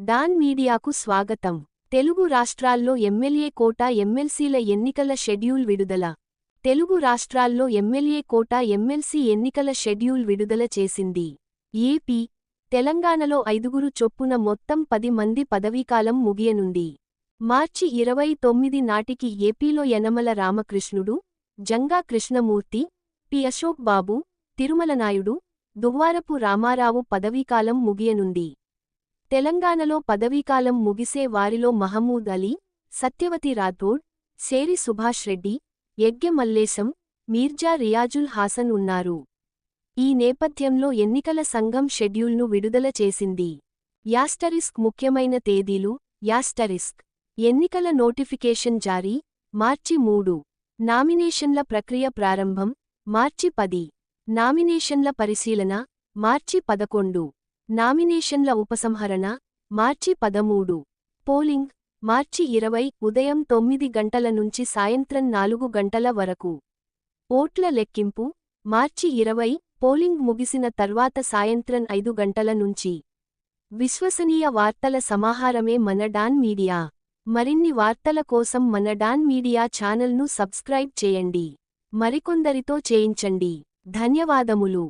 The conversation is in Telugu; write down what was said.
డాన్ మీడియాకు స్వాగతం. తెలుగు రాష్ట్రాల్లో ఎమ్మెల్యే కోటా ఎమ్మెల్సీల ఎన్నికల షెడ్యూల్ విడుదల. తెలుగు రాష్ట్రాల్లో ఎమ్మెల్యే కోటా ఎమ్మెల్సీ ఎన్నికల షెడ్యూల్ విడుదల చేసింది. ఏపీ, తెలంగాణలో 5 చొప్పున మొత్తం 10 మంది పదవీకాలం ముగియనుంది. మార్చి 29 నాటికి ఏపీలో యనమల రామకృష్ణుడు, జంగా కృష్ణమూర్తి, పి. అశోక్ బాబు, తిరుమలనాయుడు, దువ్వారపు రామారావు పదవీకాలం ముగియనుంది. తెలంగాణలో పదవీకాలం ముగిసే వారిలో మహమూద్ అలీ, సత్యవతి రాథోడ్, శేరి సుభాష్ రెడ్డి, యెగ్గె మల్లేశం, మీర్జా రియాజుల్ హాసన్ ఉన్నారు. ఈ నేపథ్యంలో ఎన్నికల సంఘం షెడ్యూల్ను విడుదల చేసింది. ముఖ్యమైన తేదీలు. ఎన్నికల నోటిఫికేషన్ జారీ మార్చి 3. నామినేషన్ల ప్రక్రియ ప్రారంభం మార్చి 10. నామినేషన్ల పరిశీలన మార్చి 11. నామినేషన్ల ఉపసంహరణ మార్చి 13. పోలింగ్ మార్చి 20 ఉదయం 9 గంటల నుంచి సాయంత్రం 4 గంటల వరకు. ఓట్ల లెక్కింపు మార్చి 20 పోలింగ్ ముగిసిన తర్వాత సాయంత్రం 5 గంటల నుంచి. విశ్వసనీయ వార్తల సమాహారమే మన డాన్ మీడియా. మరిన్ని వార్తల కోసం మన డాన్ మీడియా ఛానల్ను సబ్స్క్రైబ్ చేయండి. మరికొందరితో చేయించండి. ధన్యవాదములు.